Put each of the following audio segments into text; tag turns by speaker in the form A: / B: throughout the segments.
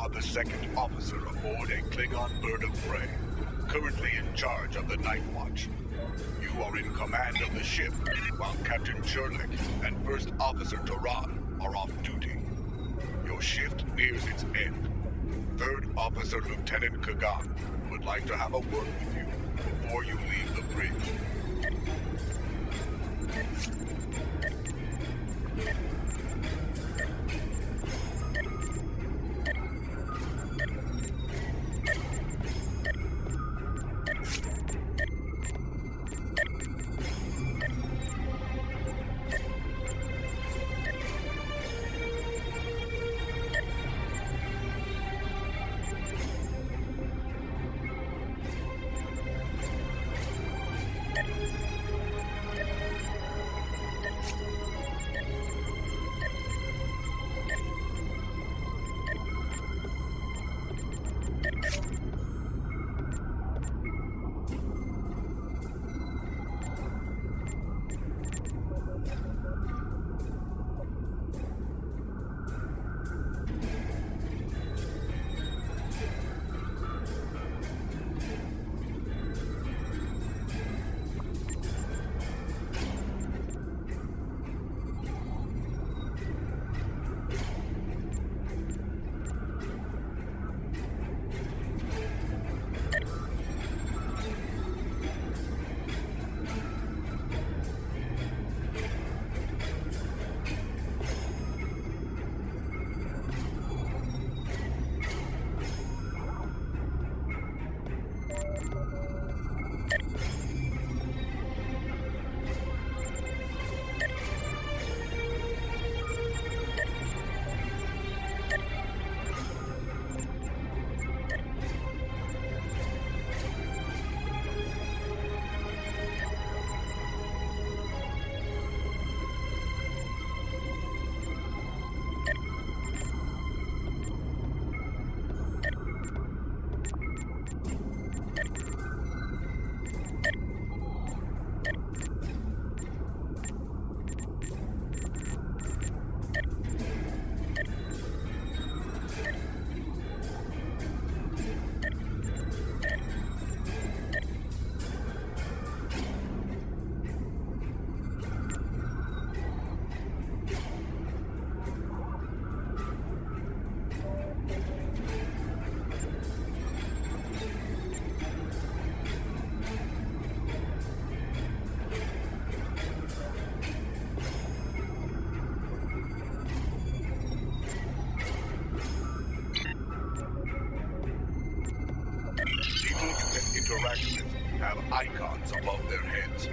A: are the second officer aboard a Klingon bird of prey, currently in charge of the Night Watch. You are in command of the ship, while Captain Cherlik and First Officer Taran are off duty. Your shift nears its end. Third Officer Lieutenant Kagan would like to have a word with you before you leave the bridge. Interact with have icons above their heads.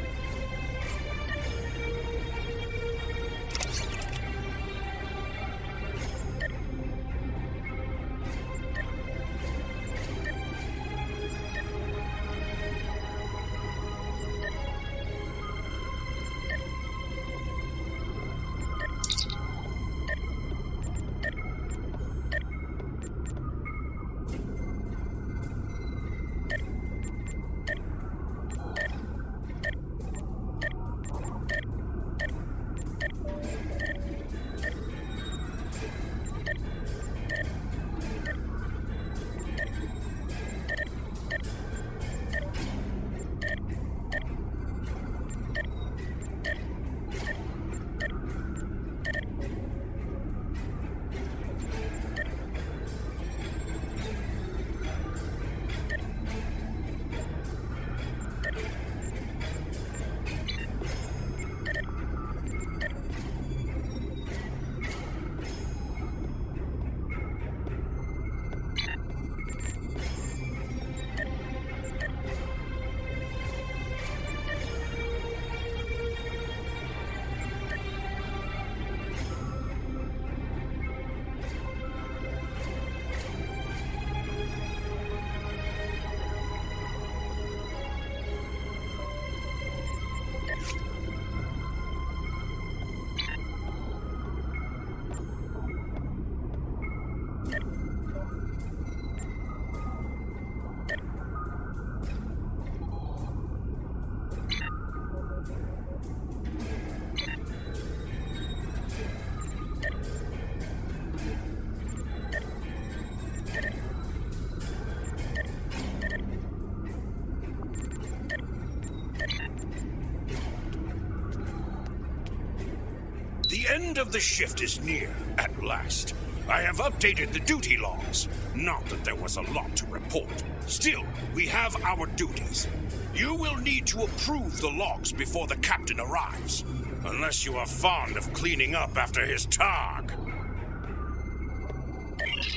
B: end of the shift is near, at last. I have updated the duty logs. Not that there was a lot to report. Still, we have our duties. You will need to approve the logs before the captain arrives. Unless you are fond of cleaning up after his targ.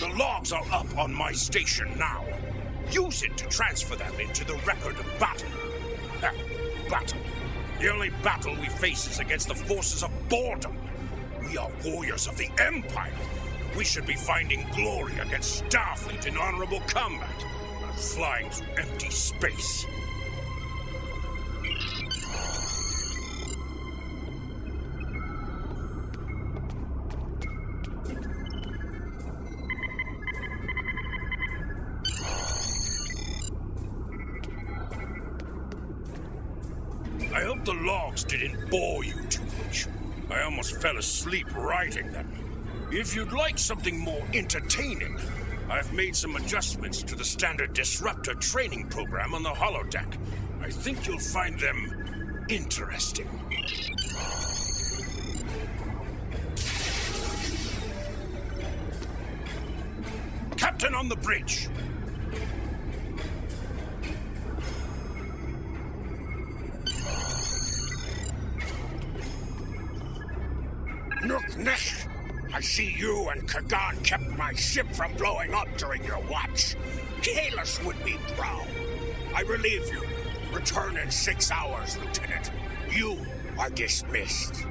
B: The logs are up on my station now. Use it to transfer them into the record of battle. Battle. The only battle we face is against the forces of boredom. We are warriors of the Empire. We should be finding glory against Starfleet in honorable combat, not flying through empty space. I hope the logs didn't bore you too much. I almost fell asleep writing them. If you'd like something more entertaining, I've made some adjustments to the standard disruptor training program on the holodeck. I think you'll find them interesting. Captain on the bridge! Nook-neck! I see you and Kagan kept my ship from blowing up during your watch. Kahless would be proud. I relieve you. Return in 6 hours, Lieutenant. You are dismissed.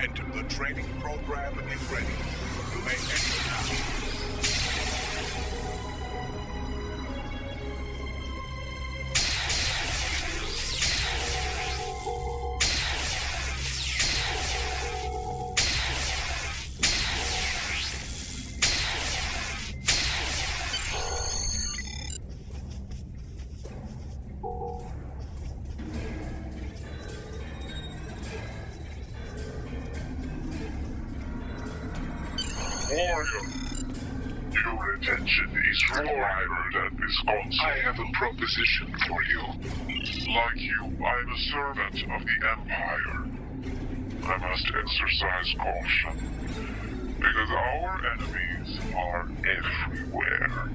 A: Enter the training program and be ready. You may enter now.
C: Your attention is required at this console. I have a proposition for you. Like you, I'm a servant of the Empire. I must exercise caution, because our enemies are everywhere.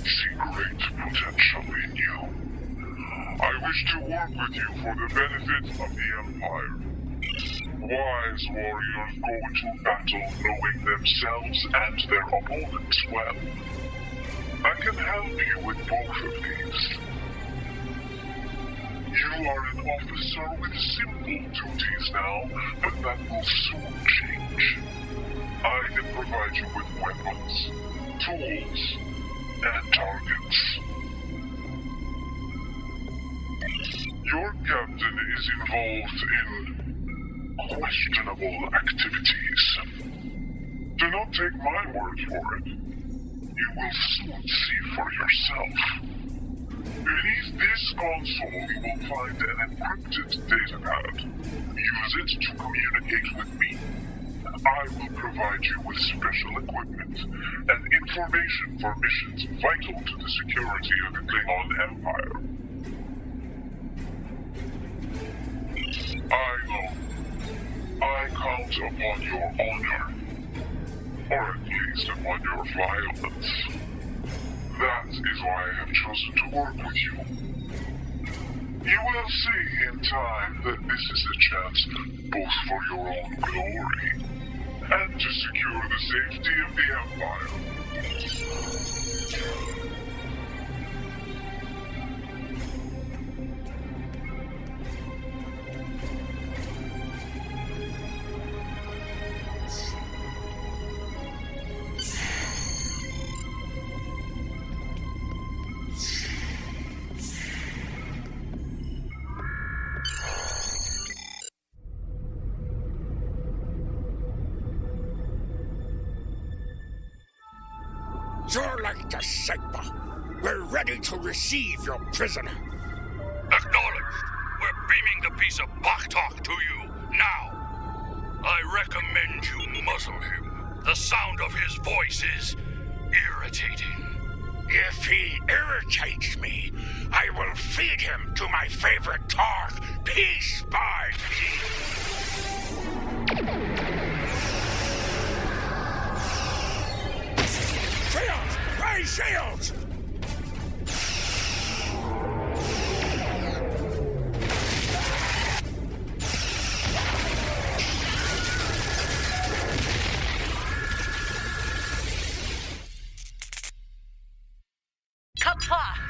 C: See great potential in you. I wish to work with you for the benefit of the Empire. Wise warriors go into battle knowing themselves and their opponents well. I can help you with both of these. You are an officer with simple duties now, but that will soon change. I can provide you with weapons, tools, and targets. Your captain is involved in questionable activities. Do not take my word for it. You will soon see for yourself. Beneath this console, you will find an encrypted datapad. Use it to communicate with me. I will provide you with special equipment and information for missions vital to the security of the Klingon Empire. I count upon your honor. or at least upon your violence. That is why I have chosen to work with you. You will see in time that this is a chance both for your own glory and to secure the safety of the Empire.
B: Jorlek to Segba. We're ready to receive your prisoner.
D: Acknowledged. We're beaming the piece of Bach-talk to you, now. I recommend you muzzle him. The sound of his voice is irritating.
B: If he irritates me, I will feed him to my favorite talk, piece by piece. Shields! Raise shields!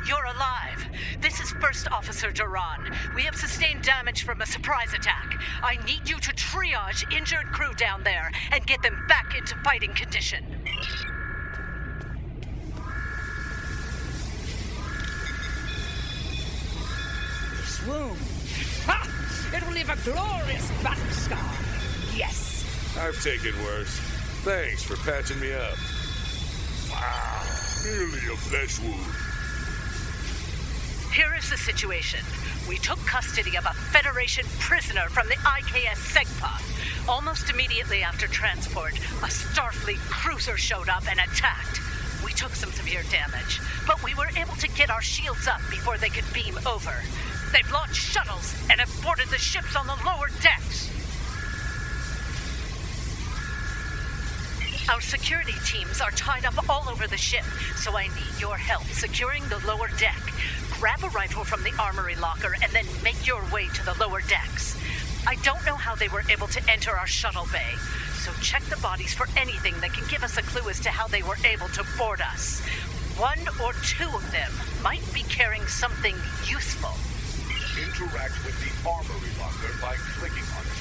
E: You're alive. This is First Officer Duran. We have sustained damage from a surprise attack. I need you to triage injured crew down there and get them back into fighting condition.
F: This room. Ha! It will leave a glorious battle scar. Yes.
G: I've taken worse. Thanks for patching me up.
B: Wow, merely a flesh wound.
E: Here is the situation. We took custody of a Federation prisoner from the IKS Segpa. Almost immediately after transport, a Starfleet cruiser showed up and attacked. We took some severe damage, but we were able to get our shields up before they could beam over. They've launched shuttles and have boarded the ships on the lower decks. Our security teams are tied up all over the ship, so I need your help securing the lower deck. Grab a rifle from the armory locker and then make your way to the lower decks. I don't know how they were able to enter our shuttle bay, so check the bodies for anything that can give us a clue as to how they were able to board us. One or two of them might be carrying something useful.
A: Interact with the armory locker by clicking on it.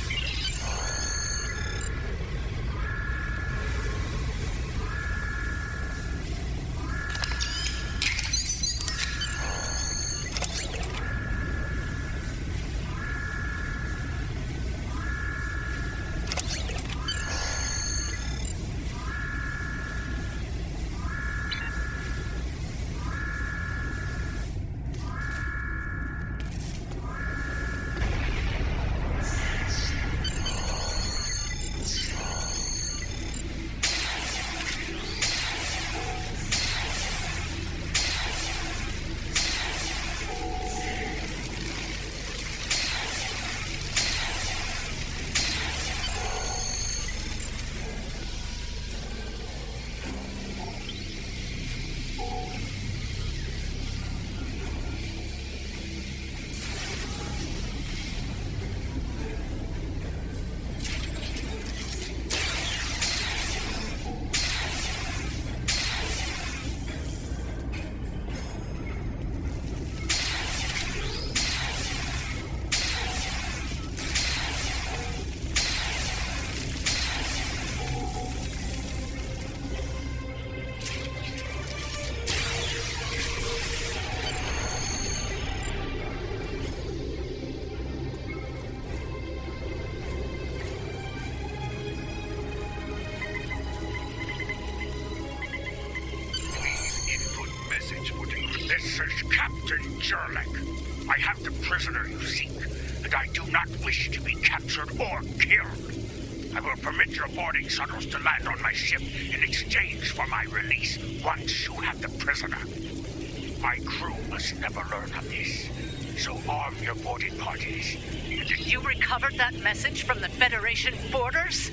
B: This is Captain Jorlek. I have the prisoner you seek, and I do not wish to be captured or killed. I will permit your boarding shuttles to land on my ship in exchange for my release once you have the prisoner. My crew must never learn of this, so arm your boarding parties.
E: You recovered that message from the Federation borders?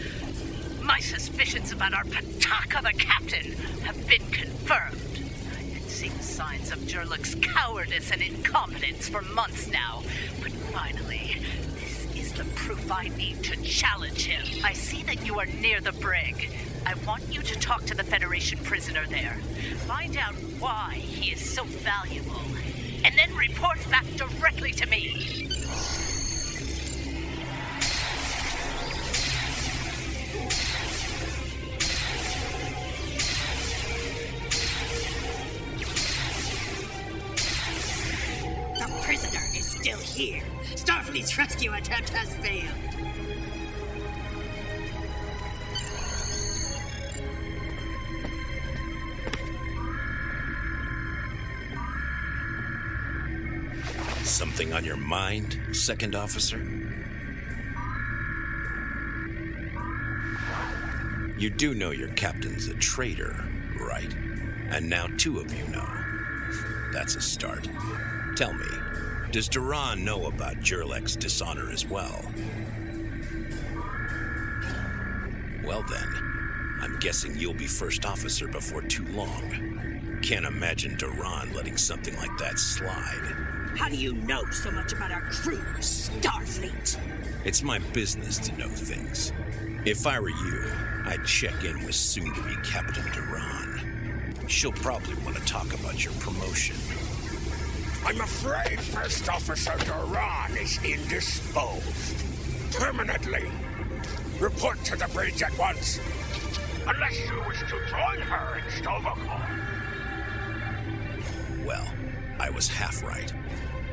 E: My suspicions about our Pataka the Captain have been confirmed. I've been seeing signs of Jurluk's cowardice and incompetence for months now. But finally, this is the proof I need to challenge him. I see that you are near the brig. I want you to talk to the Federation prisoner there. Find out why he is so valuable. And then report back directly to me.
F: Still here. Starfleet's rescue attempt has failed.
B: Something on your mind, Second Officer? You do know your captain's a traitor, right? And now two of you know. That's a start. Tell me, does Duran know about Jurlek's dishonor as well? Well then, I'm guessing you'll be first officer before too long. Can't imagine Duran letting something like that slide.
F: How do you know so much about our crew, Starfleet?
B: It's my business to know things. If I were you, I'd check in with soon-to-be Captain Duran. She'll probably want to talk about your promotion. I'm afraid First Officer Duran is indisposed. Permanently. Report to the bridge at once. Unless you wish to join her in Stovokon. Well, I was half right.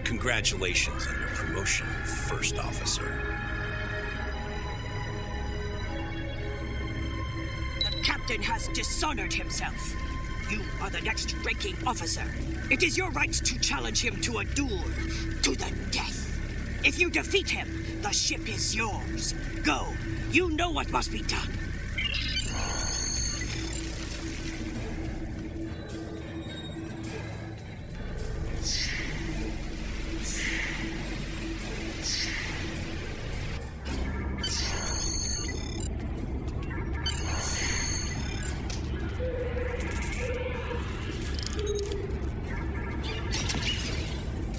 B: Congratulations on your promotion, First Officer.
F: The captain has dishonored himself. You are the next ranking officer. It is your right to challenge him to a duel, to the death. If you defeat him, the ship is yours. Go. You know what must be done.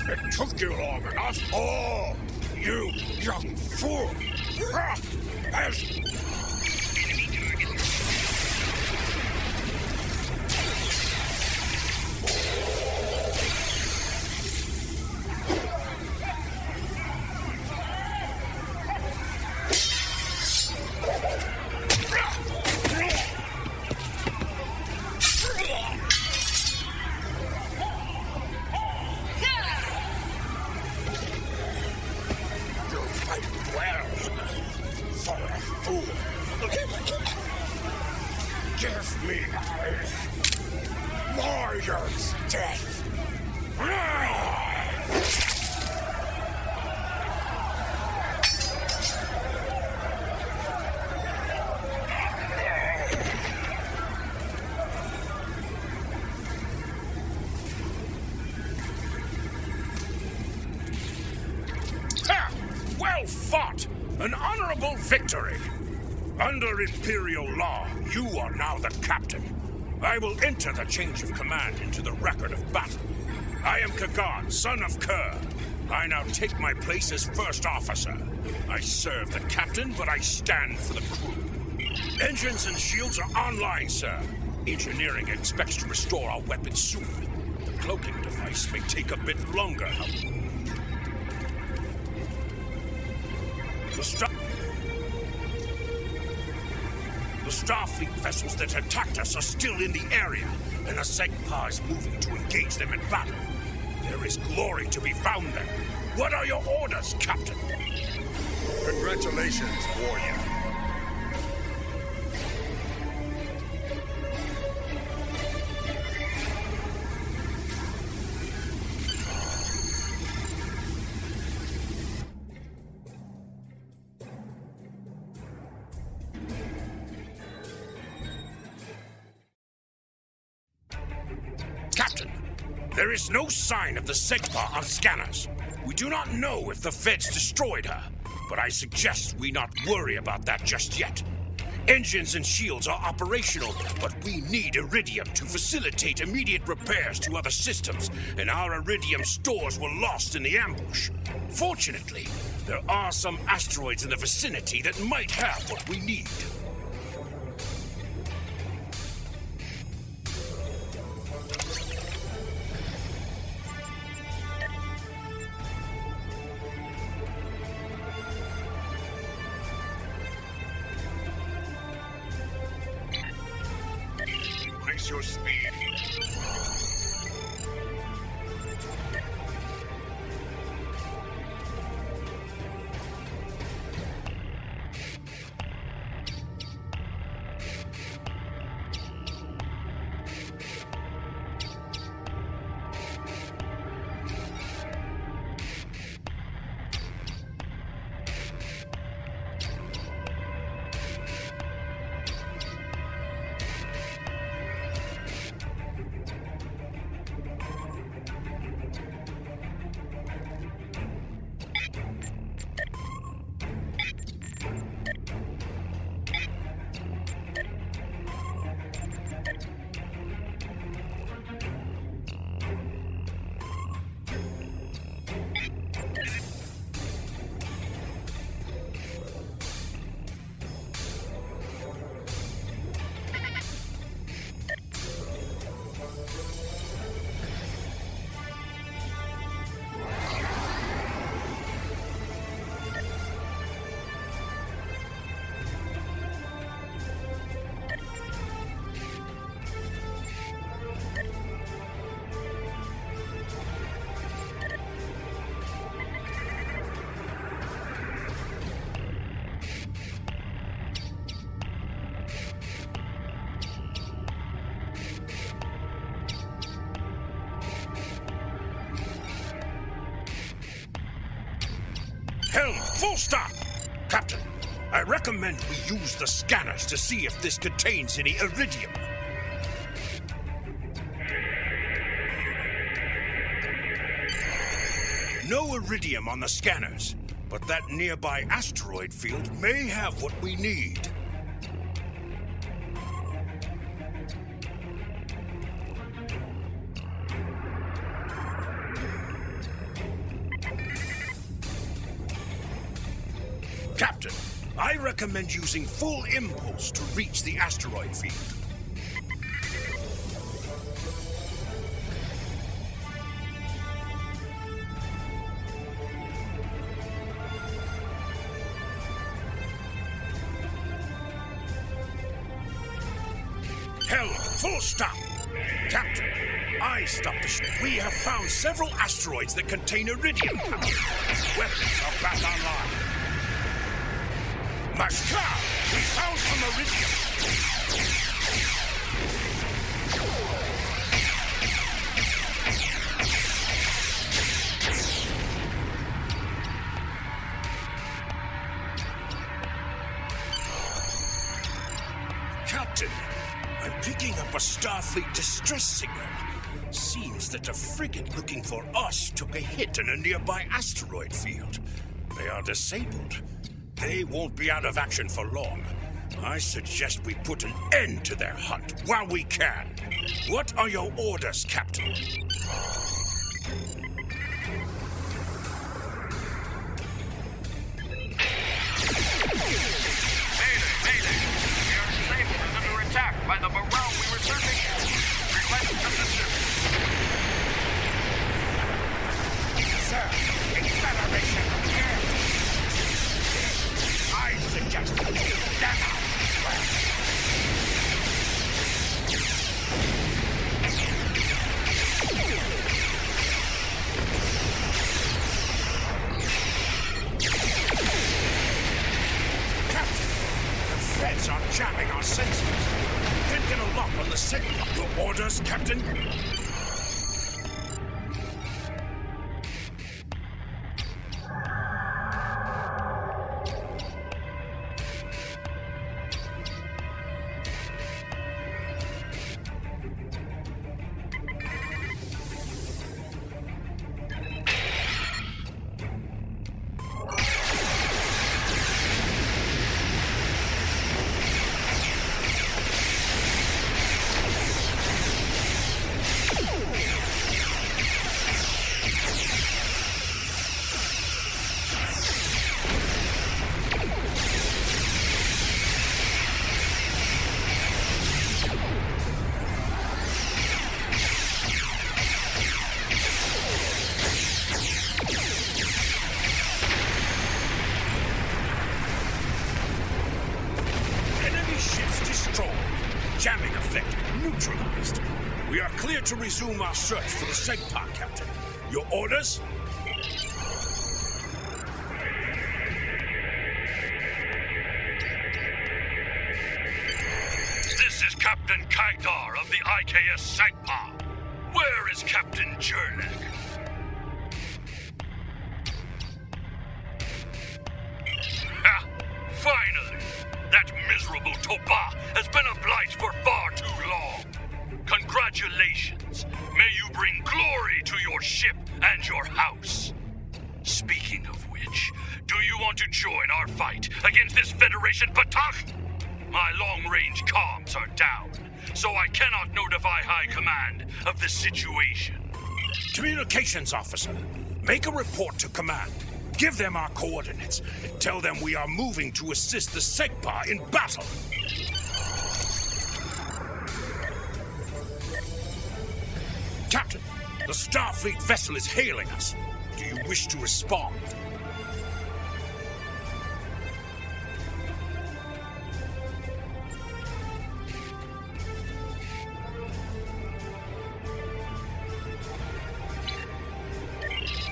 B: It took you long enough. Oh, you young fool. Give me warrior's death. Well fought! An honorable victory! Under Imperial law, you are now the captain. I will enter the change of command into the record of battle. I am Kagan, son of Kerr. I now take my place as first officer. I serve the captain, but I stand for the crew. Engines and shields are online, sir. Engineering expects to restore our weapons soon. The cloaking device may take a bit longer, however. The Starfleet vessels that attacked us are still in the area, and a Segpa is moving to engage them in battle. There is glory to be found there. What are your orders, Captain?
G: Congratulations, warrior.
B: Captain, there is no sign of the Segpa on scanners. We do not know if the Feds destroyed her, but I suggest we not worry about that just yet. Engines and shields are operational, but we need iridium to facilitate immediate repairs to other systems, and our iridium stores were lost in the ambush. Fortunately, there are some asteroids in the vicinity that might have what we need.
A: Increase your speed.
B: Helm, full stop! Captain, I recommend we use the scanners to see if this contains any iridium. No iridium on the scanners, but that nearby asteroid field may have what we need. Captain, I recommend using full impulse to reach the asteroid field. Helm, full stop! Captain, I stopped the ship. We have found several asteroids that contain iridium. Weapons are back online. Mashkar, we found some iridium. Captain, I'm picking up a Starfleet distress signal. Seems that a frigate looking for us took a hit in a nearby asteroid field. They are disabled. They won't be out of action for long. I suggest we put an end to their hunt while we can. What are your orders, Captain?
D: Mayday, mayday! We are disabled and under attack by the morale we were searching for. Request assistance.
B: Sir, acceleration here. I suggest we take them out. Captain, the feds are jamming our sensors. We can't get a lock on the signal. Your orders, Captain? clear to resume our search for the Segpa, Captain. Your orders?
D: This is Captain Kaitar of the IKS Segpa. Where is Captain Jernek? Ah, finally! That miserable Topa has been a blight for far too long. Congratulations. May you bring glory to your ship and your house. Speaking of which, do you want to join our fight against this Federation Batak? My long-range comms are down, so I cannot notify High Command of the situation.
B: Communications officer, make a report to command. Give them our coordinates and tell them we are moving to assist the Segpa in battle. Captain, the Starfleet vessel is hailing us. Do you wish to respond?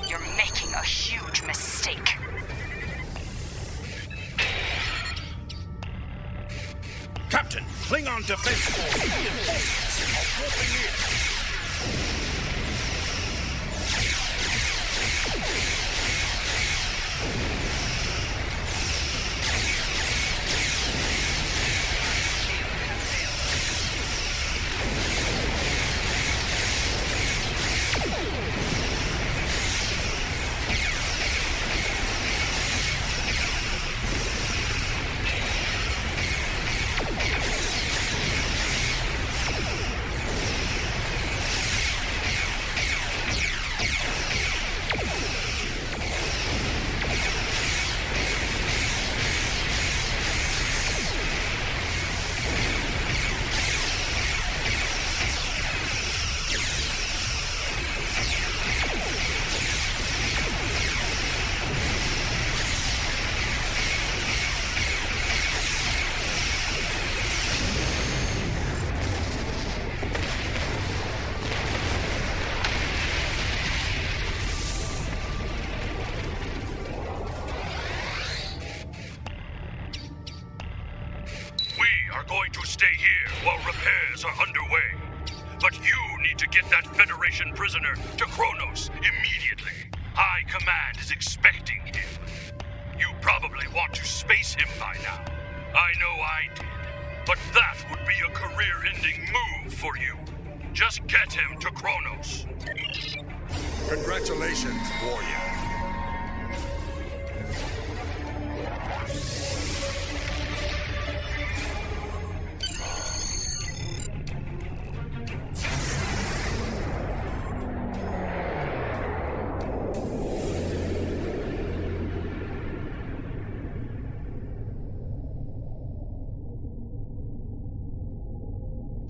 F: You're making a huge mistake.
B: Captain, Klingon Defense Force reinforcements are warping in.
D: Going to stay here while repairs are underway. But you need to get that Federation prisoner to Kronos immediately. High Command is expecting him. You probably want to space him by now. I know I did. But that would be a career-ending move for you. Just get him to Kronos.
G: Congratulations, warrior.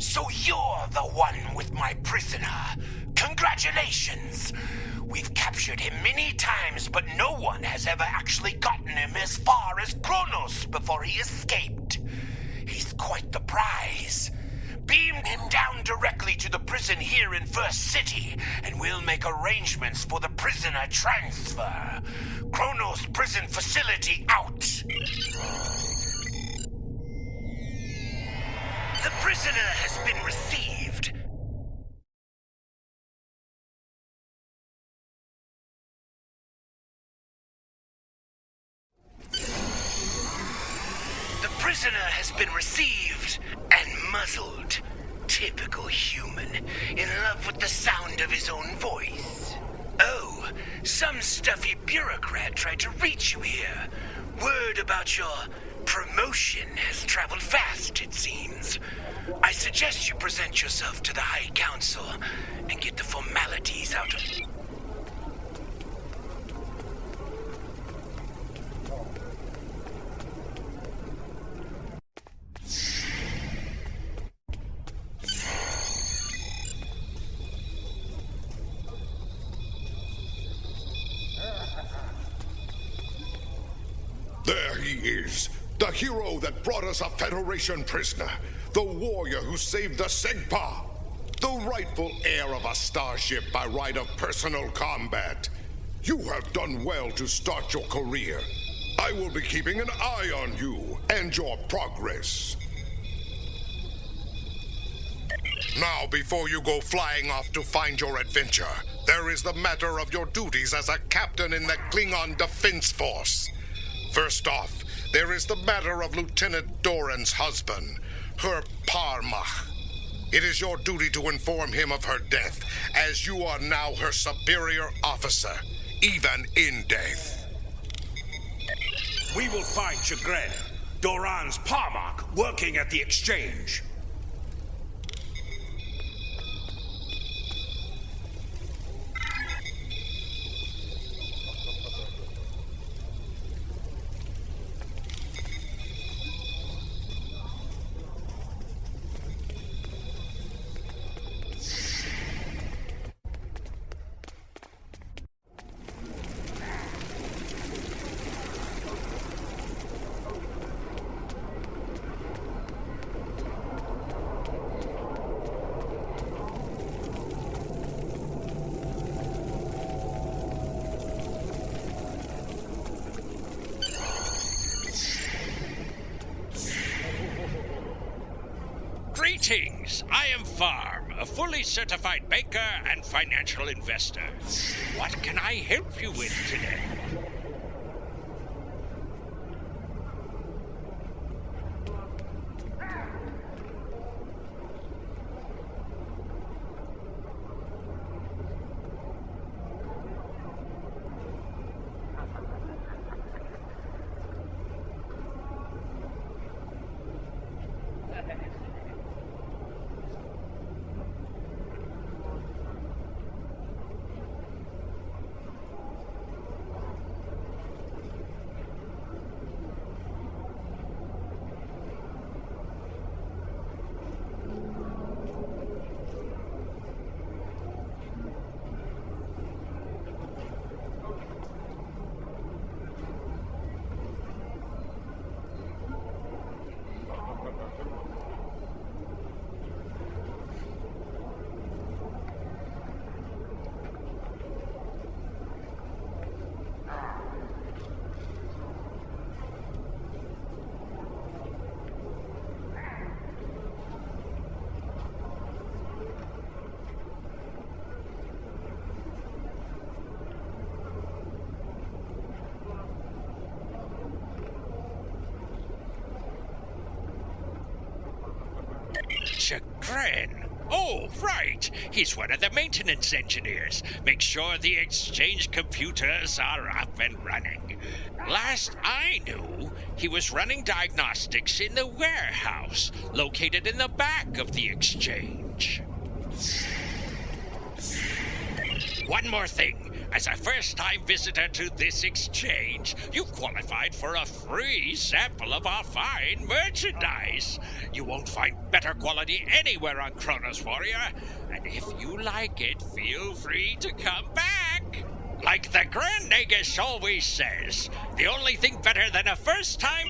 H: So you're the one with my prisoner. Congratulations! We've captured him many times, but no one has ever actually gotten him as far as Kronos before he escaped. He's quite the prize. Beam him down directly to the prison here in First City, and we'll make arrangements for the prisoner transfer. Kronos prison facility out. The prisoner has been received. The prisoner has been received and muzzled. Typical human, in love with the sound of his own voice. Oh, some stuffy bureaucrat tried to reach you here. Word about your promotion has traveled fast, it seems. I suggest you present yourself to the High Council and get the formalities out of...
I: There he is. The hero that brought us a Federation prisoner. The warrior who saved the Segpa. the rightful heir of a starship by right of personal combat. You have done well to start your career. I will be keeping an eye on you and your progress. Now, before you go flying off to find your adventure, there is the matter of your duties as a captain in the Klingon Defense Force. First off, there is the matter of Lieutenant Doran's husband, her Parmach. It is your duty to inform him of her death, as you are now her superior officer, even in death.
B: We will find Chagrin, Doran's Parmach, working at the exchange.
J: Greetings! I am Farm, a fully certified banker and financial investor. What can I help you with today? Chagrin. Oh, right. He's one of the maintenance engineers. Make sure the exchange computers are up and running. Last I knew, he was running diagnostics in the warehouse, located in the back of the exchange. One more thing. As a first-time visitor to this exchange, you've qualified for a free sample of our fine merchandise. You won't find better quality anywhere on Kronos Warrior, and if you like it, feel free to come back. Like the Grand Nagus always says, the only thing better than a first-time...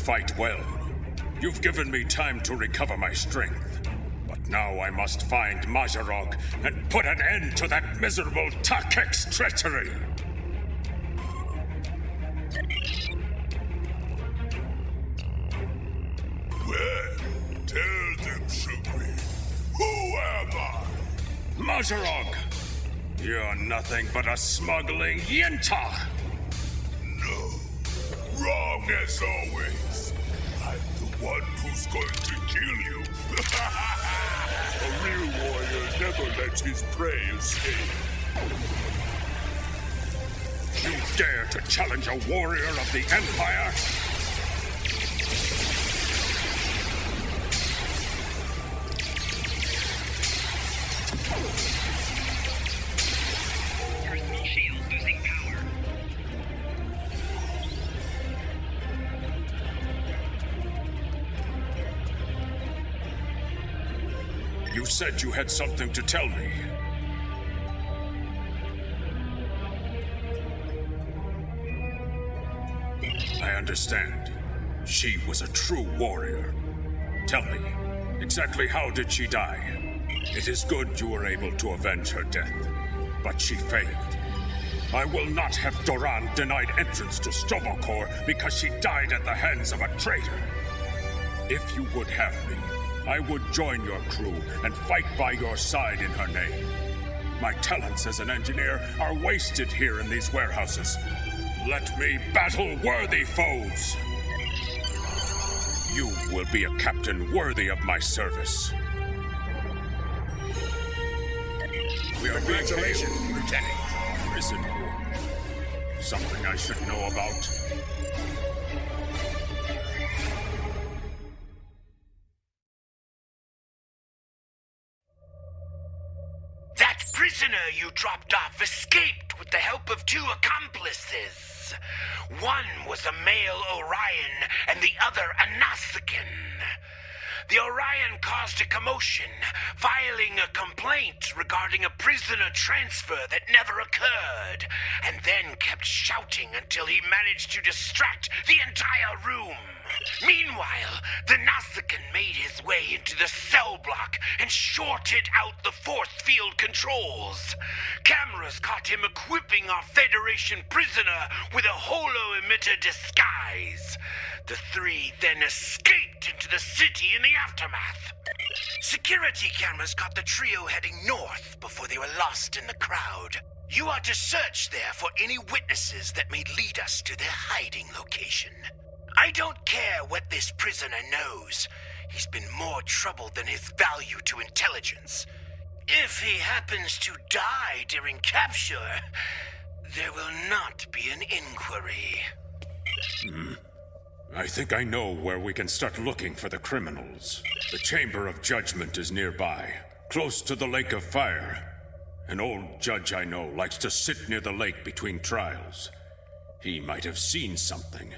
B: fight well. You've given me time to recover my strength. But now I must find Mazarog and put an end to that miserable Takek's treachery.
A: Well, tell them, Shukri. Who am I?
B: Mazarog! You're nothing but a smuggling Yinta!
A: No. Wrong as always. I'm the one who's going to kill you. A real warrior never lets his prey escape.
B: You dare to challenge a warrior of the Empire?
K: Personal shield losing power.
B: You said you had something to tell me. I understand. She was a true warrior. Tell me, exactly how did she die? It is good you were able to avenge her death, but she failed. I will not have Doran denied entrance to Stovokor because she died at the hands of a traitor. If you would have me, I would join your crew and fight by your side in her name. My talents as an engineer are wasted here in these warehouses. Let me battle worthy foes. You will be a captain worthy of my service. We are being hailed, Lieutenant. Prison war. Something I should know about.
H: That prisoner you dropped off escaped with the help of 2 accomplices. One was a male Orion and the other a Nausicaan. The Orion caused a commotion, filing a complaint regarding a prisoner transfer that never occurred, and then kept shouting until he managed to distract the entire room. Meanwhile, the Nausicaan made his way into the cell block and shorted out the force field controls. Cameras caught him equipping our Federation prisoner with a holo-emitter disguise. The 3 then escaped into the city in the aftermath. Security cameras caught the trio heading north before they were lost in the crowd. You are to search there for any witnesses that may lead us to their hiding location. I don't care what this prisoner knows. He's been more trouble than his value to intelligence. If he happens to die during capture, there will not be an inquiry.
B: I think I know where we can start looking for the criminals. The Chamber of Judgment is nearby, close to the Lake of Fire. An old judge I know likes to sit near the lake between trials. He might have seen something,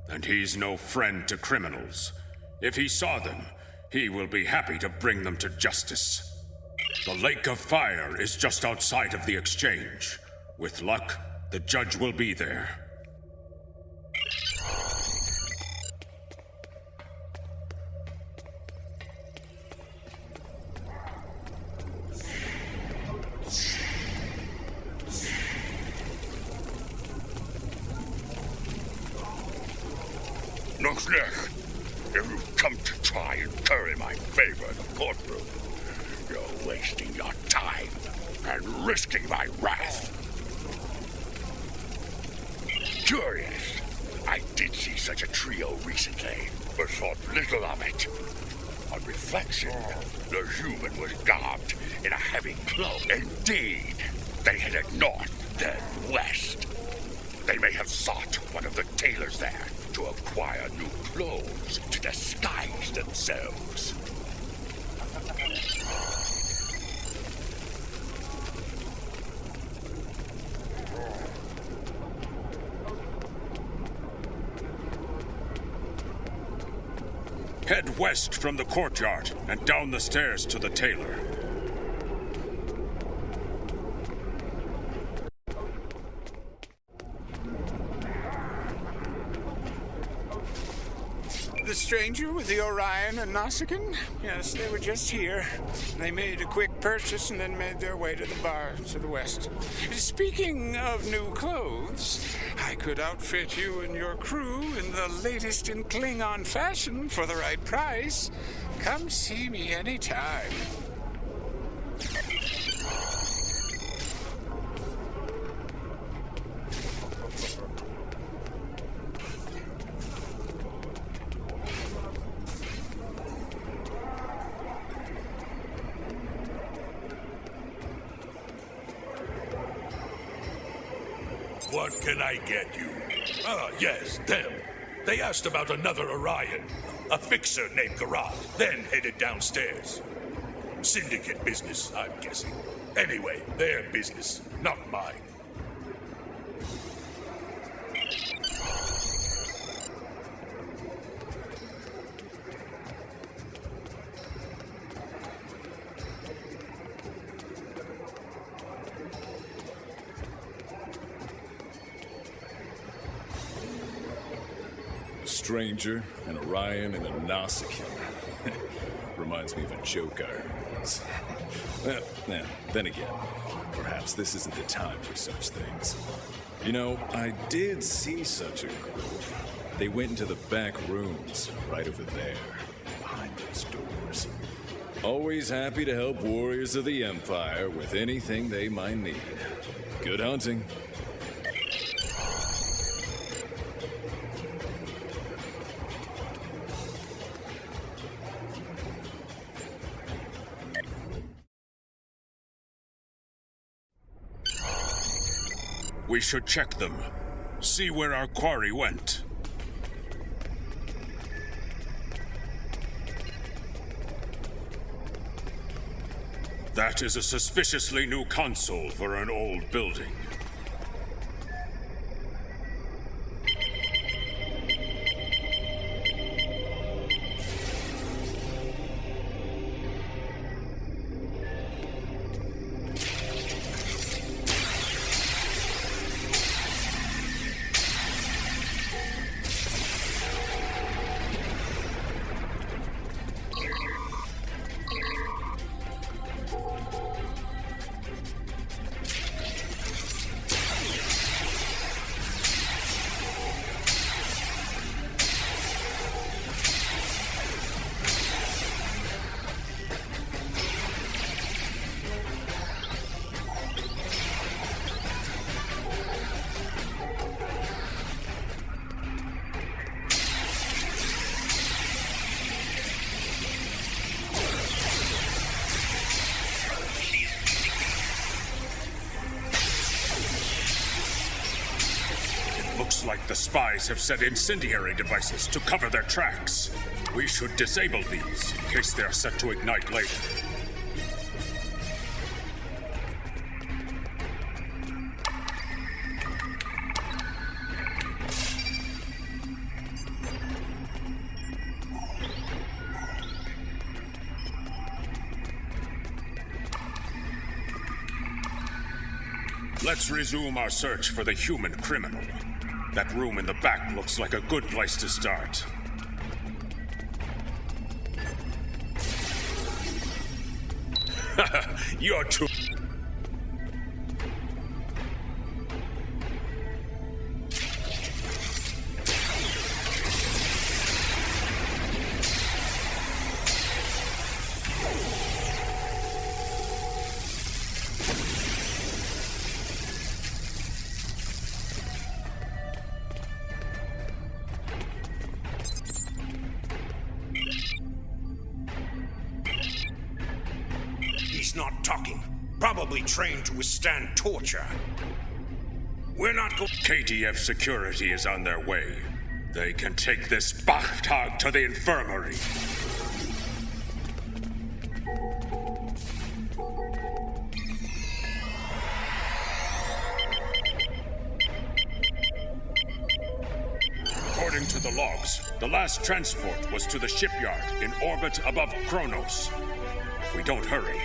B: and he's no friend to criminals. If he saw them, he will be happy to bring them to justice. The Lake of Fire is just outside of the exchange. With luck, the judge will be there.
D: Noxnech, if you've come to try and curry my favor in the courtroom, you're wasting your time and risking my wrath. Curious. I did see such a trio recently, but thought little of it. On reflection, the human was garbed in a heavy cloak. Indeed, they headed north, then west. They may have sought one of the tailors there to acquire new clothes to disguise themselves.
B: Head west from the courtyard and down the stairs to the tailor.
L: The stranger with the Orion and Nausicaan? Yes, they were just here. They made a quick purchase and then made their way to the bar to the west. Speaking of new clothes, I could outfit you and your crew in the latest in Klingon fashion for the right price. Come see me anytime.
D: What can I get you? Ah, yes, them. They asked about another Orion. A fixer named Garad, then headed downstairs. Syndicate business, I'm guessing. Anyway, their business, not mine.
M: Stranger, an Orion, and a Nausicaan. Reminds me of a joke I heard once. Well, then again, perhaps this isn't the time for such things. You know, I did see such a group. They went into the back rooms, right over there, behind those doors. Always happy to help warriors of the Empire with anything they might need. Good hunting.
B: We should check them. See where our quarry went. That is a suspiciously new console for an old building. Looks like the spies have set incendiary devices to cover their tracks. We should disable these in case they are set to ignite later. Let's resume our search for the human criminal. That room in the back looks like a good place to start. You're too... He's not talking. Probably trained to withstand torture. We're not going... KTF security is on their way. They can take this Bachtag to the infirmary. According to the logs, the last transport was to the shipyard in orbit above Kronos. If we don't hurry...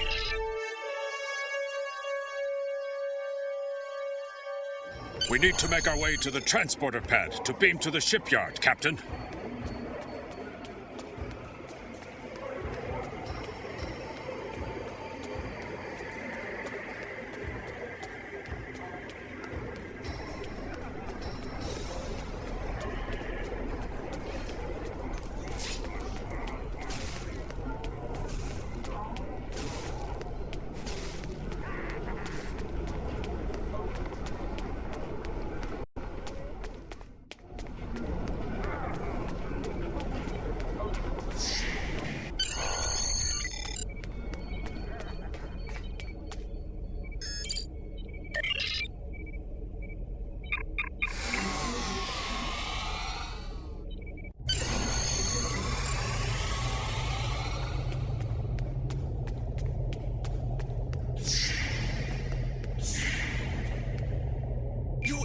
B: We need to make our way to the transporter pad to beam to the shipyard, Captain.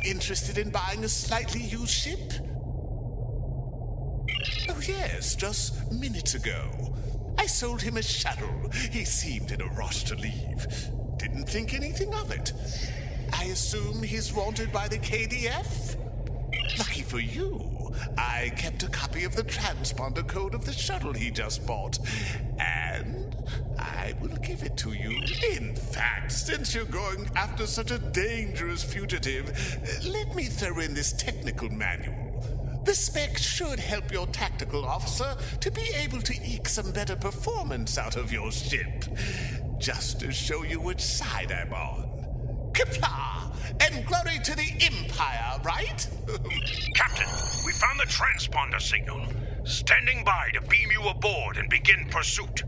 N: interested in buying a slightly used ship? Oh, yes, just minutes ago. I sold him a shuttle. He seemed in a rush to leave. Didn't think anything of it. I assume he's wanted by the KDF? Lucky for you, I kept a copy of the transponder code of the shuttle he just bought. And I will give it to you. In fact, since you're going after such a dangerous fugitive, let me throw in this technical manual. The spec should help your tactical officer to be able to eke some better performance out of your ship. Just to show you which side I'm on. Qapla'! And glory to the Empire, right?
B: Captain, we found the transponder signal. Standing by to beam you aboard and begin pursuit.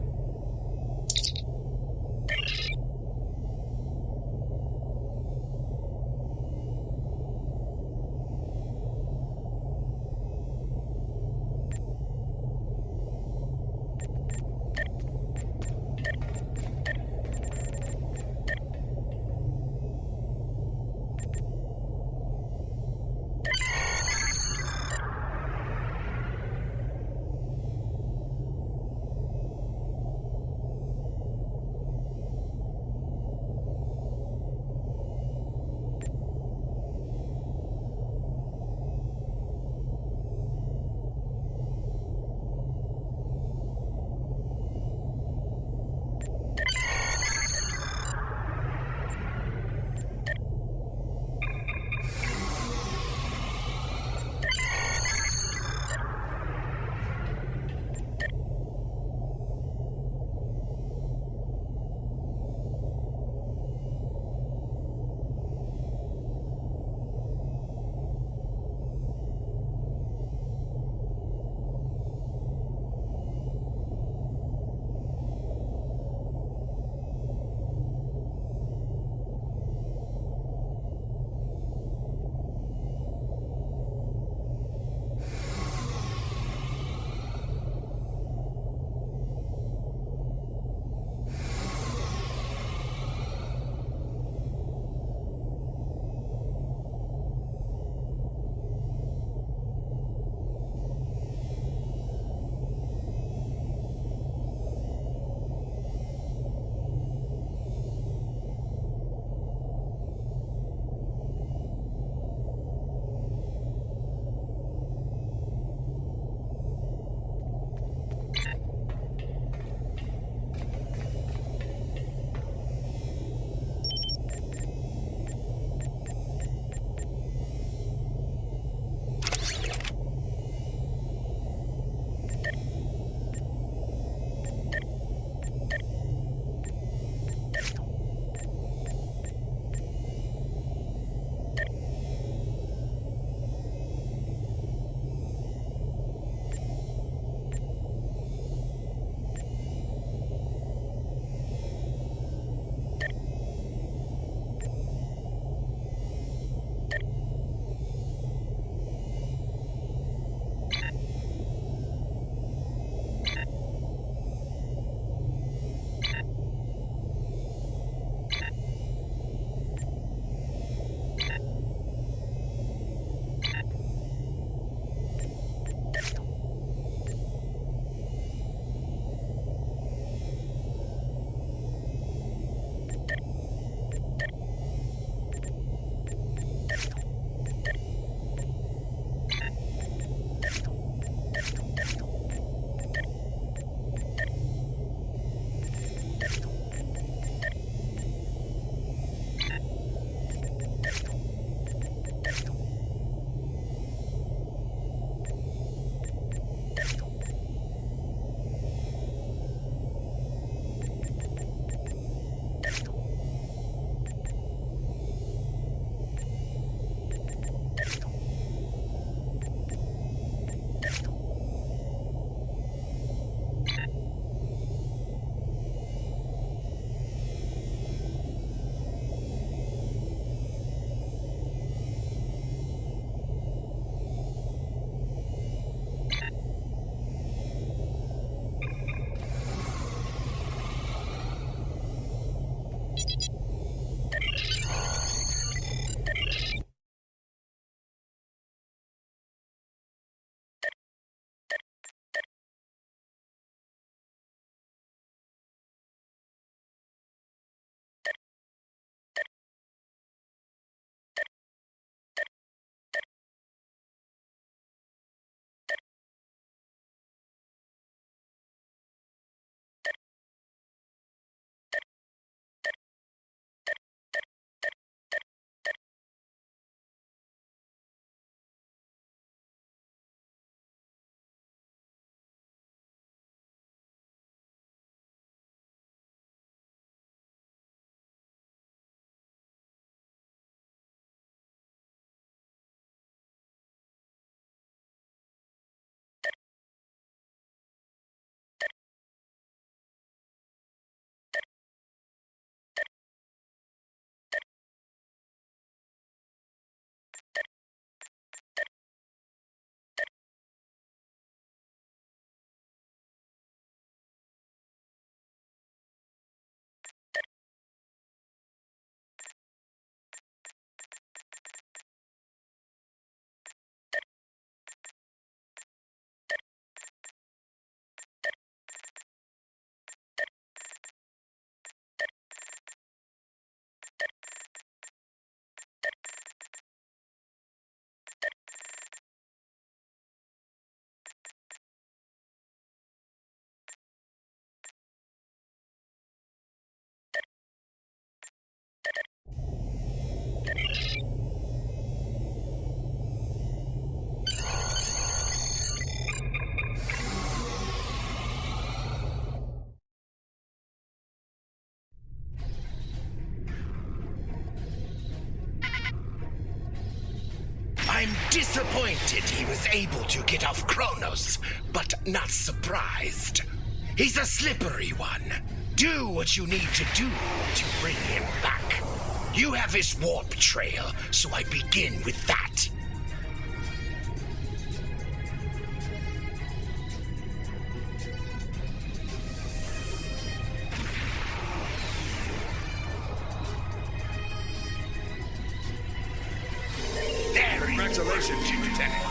H: I'm disappointed he was able to get off Kronos, but not surprised. He's a slippery one. Do what you need to do to bring him back. You have his warp trail, so I begin with that.
G: Congratulations, Chief Lieutenant.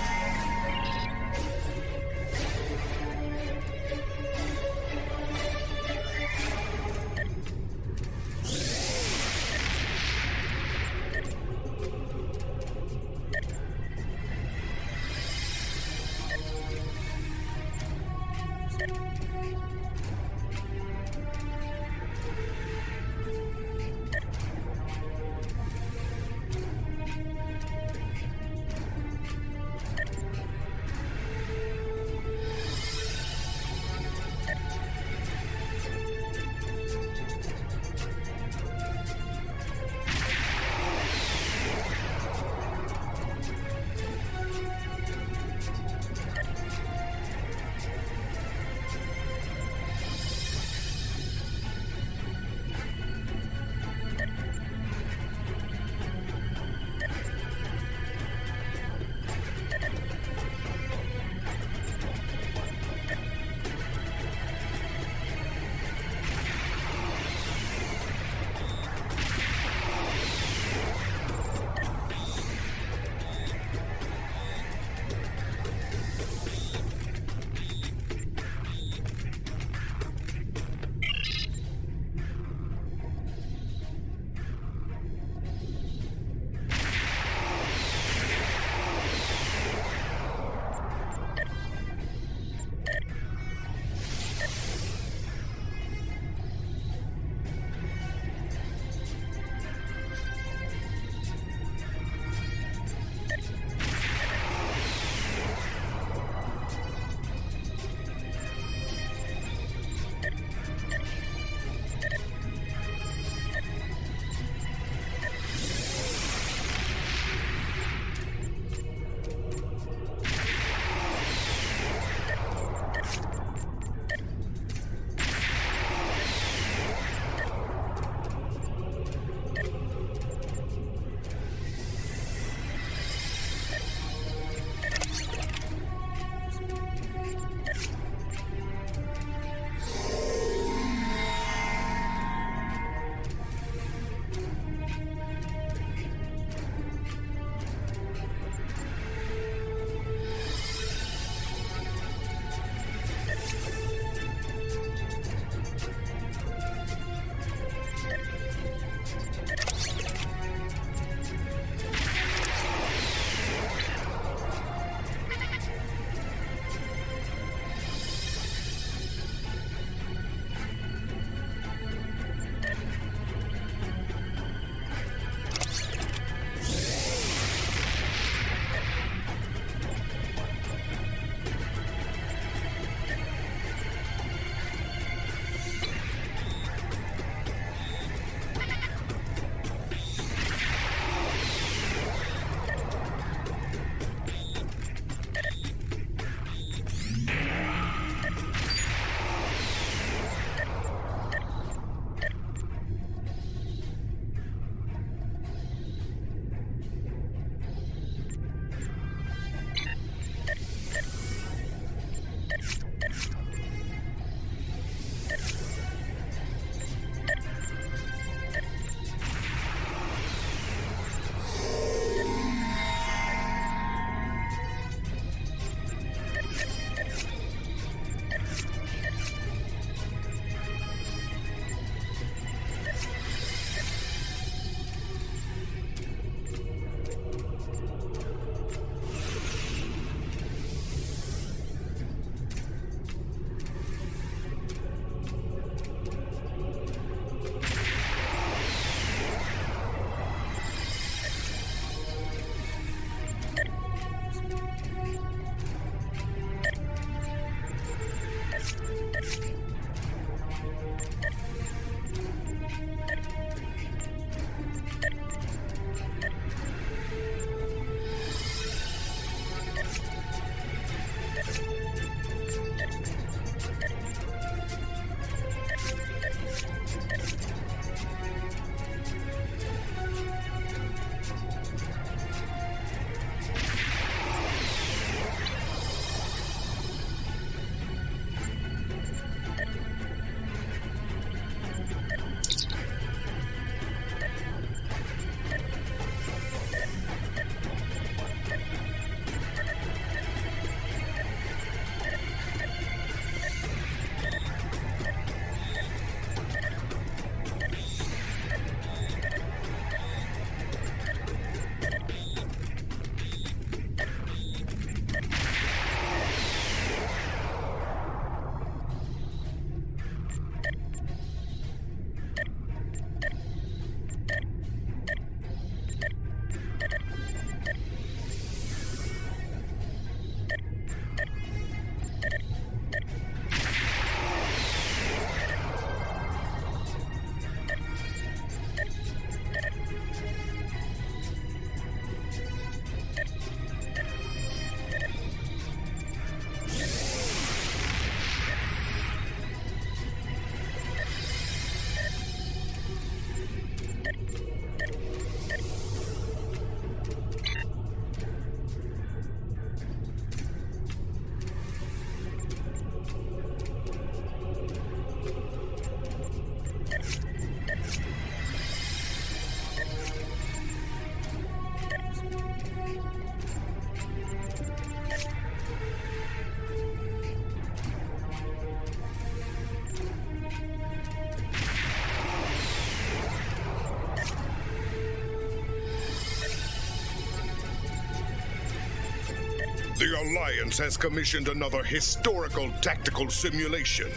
I: The Alliance has commissioned another historical tactical simulation,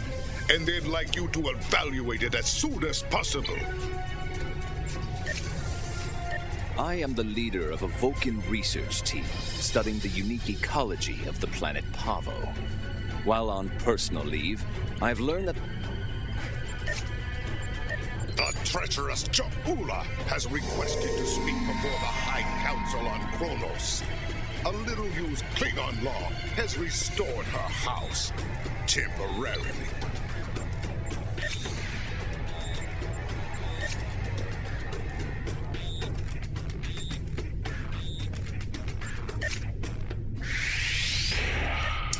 I: and they'd like you to evaluate it as soon as possible.
M: I am the leader of a Vulcan research team studying the unique ecology of the planet Pavo. While on personal leave, I've learned that
I: the treacherous Cha'ula has requested to speak before the High Council on Kronos. A little-used Klingon law has restored her house, temporarily.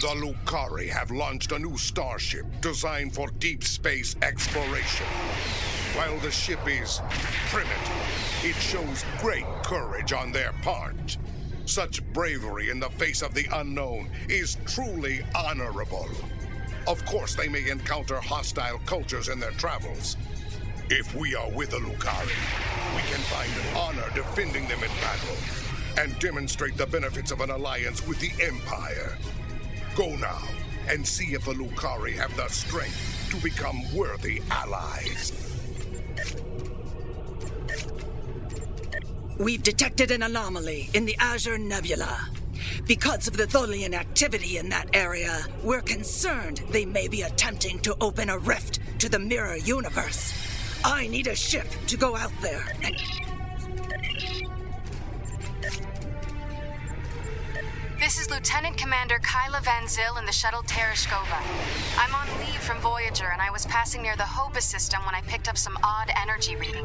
I: The Lucari have launched a new starship designed for deep space exploration. While the ship is primitive, it shows great courage on their part. Such bravery in the face of the unknown is truly honorable. Of course, they may encounter hostile cultures in their travels. If we are with the Lucari, we can find honor defending them in battle and demonstrate the benefits of an alliance with the Empire. Go now and see if the Lucari have the strength to become worthy allies.
F: We've detected an anomaly in the Azure Nebula. Because of the Tholian activity in that area, we're concerned they may be attempting to open a rift to the mirror universe. I need a ship to go out there and...
O: This is Lieutenant Commander Kyla Van Zyl in the shuttle Tereshkova. I'm on leave from Voyager, and I was passing near the Hobus system when I picked up some odd energy reading.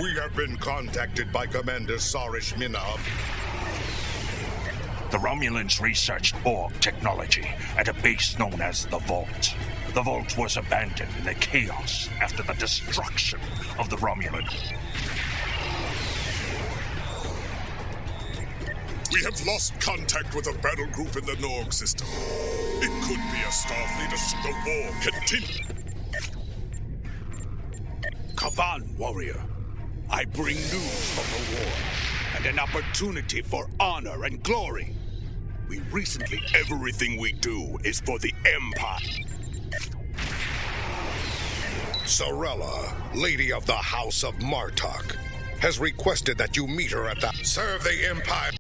I: We have been contacted by Commander Sarish Minab.
B: The Romulans researched Borg technology at a base known as the Vault. The Vault was abandoned in the chaos after the destruction of the Romulans.
C: We have lost contact with a battle group in the Norg system. It could be a Starfleet as the war continues.
B: Kavan, warrior. I bring news from the war and an opportunity for honor and glory. We recently, everything we do is for the Empire.
I: Sorella, Lady of the House of Martok, has requested that you meet her at the... Serve the Empire.